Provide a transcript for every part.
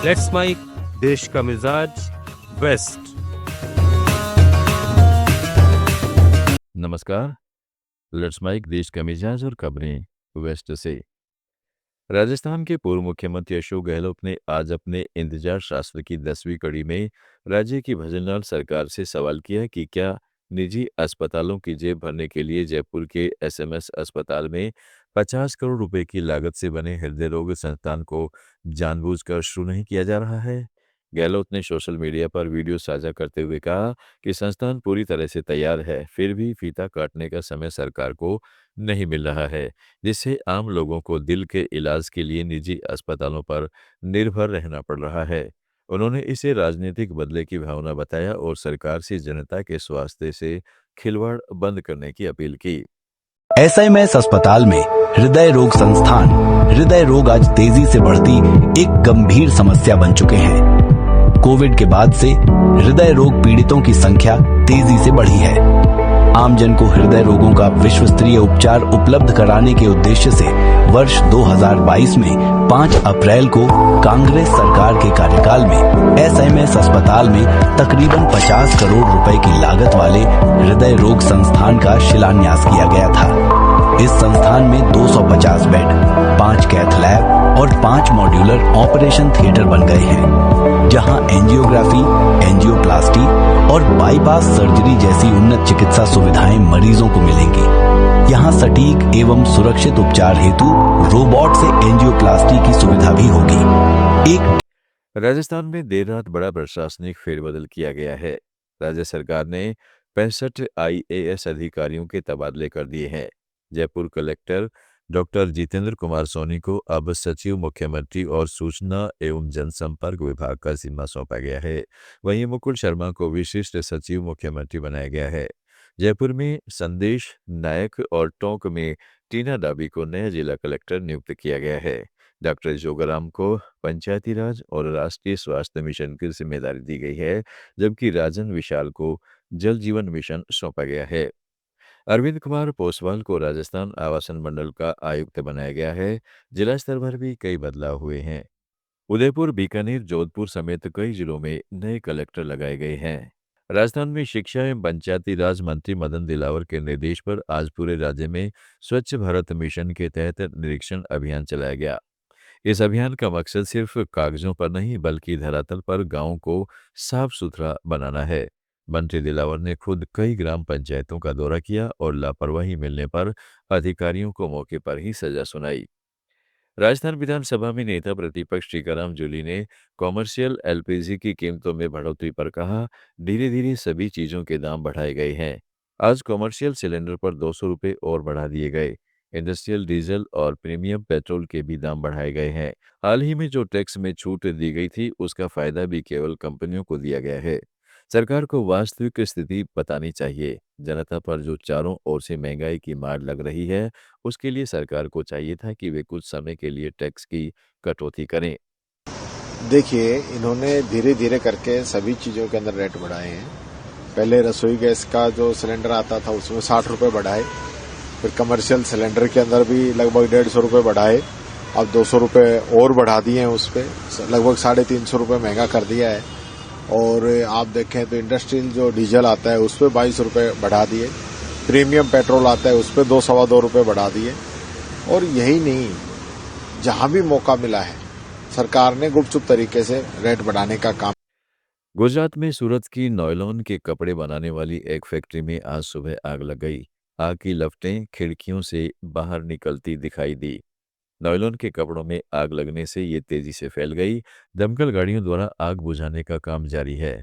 Let's mic देश का मिजाज वेस्ट। नमस्कार। लेट्स माइक देश का मिजाज और खबरें वेस्ट से। राजस्थान के पूर्व मुख्यमंत्री अशोक गहलोत ने आज अपने इंतजार शास्त्र की 10वीं कड़ी में राज्य की भजनलाल सरकार से सवाल किया कि क्या निजी अस्पतालों की जेब भरने के लिए जयपुर के एसएमएस अस्पताल में 50 करोड़ रुपए की लागत से बने हृदय रोग संस्थान को जानबूझकर शुरू नहीं किया जा रहा है। गहलोत ने सोशल मीडिया पर वीडियो साझा करते हुए कहा कि संस्थान पूरी तरह से तैयार है, फिर भी फीता काटने का समय सरकार को नहीं मिल रहा है, जिससे आम लोगों को दिल के इलाज के लिए निजी अस्पतालों पर निर्भर रहना पड़ रहा है। उन्होंने इसे राजनीतिक बदले की भावना बताया और सरकार से जनता के स्वास्थ्य से खिलवाड़ बंद करने की अपील की। एसएमएस अस्पताल में हृदय रोग संस्थान। हृदय रोग आज तेजी से बढ़ती एक गंभीर समस्या बन चुके हैं। कोविड के बाद से हृदय रोग पीड़ितों की संख्या तेजी से बढ़ी है। आमजन को हृदय रोगों का विश्व स्तरीय उपचार उपलब्ध कराने के उद्देश्य से वर्ष 2022 में 5 अप्रैल को कांग्रेस सरकार के कार्यकाल में एसएमएस अस्पताल में तकरीबन 50 करोड़ रुपए की लागत वाले हृदय रोग संस्थान का शिलान्यास किया गया था। इस संस्थान में 250 बेड, 5 कैथ लैब और 5 मॉड्यूलर ऑपरेशन थिएटर बन गए हैं, जहां एंजियोग्राफी, एंजियोप्लास्टी और बाईपास सर्जरी जैसी उन्नत चिकित्सा सुविधाएं मरीजों को मिलेंगी। यहां सटीक एवं सुरक्षित उपचार हेतु रोबोट से एंजियोप्लास्टी की सुविधा भी होगी। राजस्थान में देर रात बड़ा प्रशासनिक फेरबदल किया गया है। राज्य सरकार ने 65 आईएएस अधिकारियों के तबादले कर दिए हैं। जयपुर कलेक्टर डॉक्टर जितेंद्र कुमार सोनी को अब सचिव मुख्यमंत्री और सूचना एवं जनसंपर्क विभाग का जिम्मा सौंपा गया है। वहीं मुकुल शर्मा को विशिष्ट सचिव मुख्यमंत्री बनाया गया है। जयपुर में संदेश नायक और टोंक में टीना डाबी को नया जिला कलेक्टर नियुक्त किया गया है। डॉक्टर जोगाराम को पंचायती राज और राष्ट्रीय स्वास्थ्य मिशन की जिम्मेदारी दी गई है, जबकि राजन विशाल को जल जीवन मिशन सौंपा गया है। अरविंद कुमार पोसवाल को राजस्थान आवासन मंडल का आयुक्त बनाया गया है। जिला स्तर पर भी कई बदलाव हुए हैं। उदयपुर, बीकानेर, जोधपुर समेत कई जिलों में नए कलेक्टर लगाए गए हैं। राजस्थान में शिक्षा एवं पंचायती राज मंत्री मदन दिलावर के निर्देश पर आज पूरे राज्य में स्वच्छ भारत मिशन के तहत निरीक्षण अभियान चलाया गया। इस अभियान का मकसद सिर्फ कागजों पर नहीं बल्कि धरातल पर गांवों को साफ सुथरा बनाना है। मंत्री दिलावर ने खुद कई ग्राम पंचायतों का दौरा किया और लापरवाही मिलने पर अधिकारियों को मौके पर ही सजा सुनाई। राजस्थान विधानसभा में नेता प्रतिपक्ष टीकाराम जूली ने कॉमर्शियल एलपीजी की कीमतों में बढ़ोतरी पर कहा, धीरे धीरे सभी चीजों के दाम बढ़ाए गए हैं। आज कॉमर्शियल सिलेंडर पर 200 रुपये और बढ़ा दिए गए। इंडस्ट्रियल डीजल और प्रीमियम पेट्रोल के भी दाम बढ़ाए गए हैं। हाल ही में जो टैक्स में छूट दी गई थी उसका फायदा भी केवल कंपनियों को दिया गया है। सरकार को वास्तविक स्थिति बतानी चाहिए। जनता पर जो चारों ओर से महंगाई की मार लग रही है, उसके लिए सरकार को चाहिए था कि वे कुछ समय के लिए टैक्स की कटौती करें। देखिए, इन्होंने धीरे धीरे करके सभी चीजों के अंदर रेट बढ़ाए हैं। पहले रसोई गैस का जो सिलेंडर आता था उसमें 60 रुपए बढ़ाए, फिर कमर्शियल सिलेंडर के अंदर भी लगभग 150 रुपए बढ़ाए, अब 200 रुपए और बढ़ा दिए हैं। उस पे लगभग 350 रुपए महंगा कर दिया है। और आप देखें तो इंडस्ट्रियल जो डीजल आता है उस पर 22 रुपए बढ़ा दिए, प्रीमियम पेट्रोल आता है उस पर 2-2.25 रुपए बढ़ा दिए। और यही नहीं, जहां भी मौका मिला है सरकार ने गुपचुप तरीके से रेट बढ़ाने का काम। गुजरात में सूरत की नॉयलॉन के कपड़े बनाने वाली एक फैक्ट्री में आज सुबह आग लग गई। आग की लपटें खिड़कियों से बाहर निकलती दिखाई दी। नॉयलॉन के कपड़ों में आग लगने से ये तेजी से फैल गई। दमकल गाड़ियों द्वारा आग बुझाने का काम जारी है।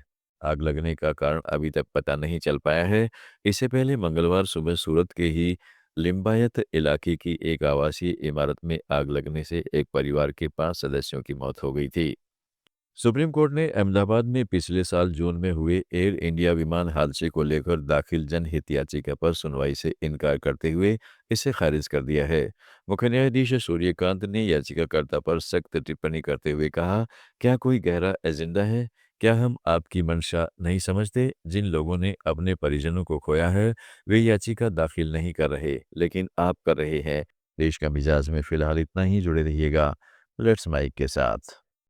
आग लगने का कारण अभी तक पता नहीं चल पाया है। इससे पहले मंगलवार सुबह सूरत के ही लिम्बायत इलाके की एक आवासीय इमारत में आग लगने से एक परिवार के 5 सदस्यों की मौत हो गई थी। सुप्रीम कोर्ट ने अहमदाबाद में पिछले साल जून में हुए एयर इंडिया विमान हादसे को लेकर दाखिल जनहित याचिका पर सुनवाई से इनकार करते हुए इसे खारिज कर दिया है। मुख्य न्यायाधीश सूर्यकांत ने याचिकाकर्ता पर सख्त टिप्पणी करते हुए कहा, क्या कोई गहरा एजेंडा है? क्या हम आपकी मंशा नहीं समझते? जिन लोगों ने अपने परिजनों को खोया है वे याचिका दाखिल नहीं कर रहे, लेकिन आप कर रहे हैं। देश का मिजाज में फिलहाल इतना ही। जुड़े रहिएगा लेट्स माइक के साथ।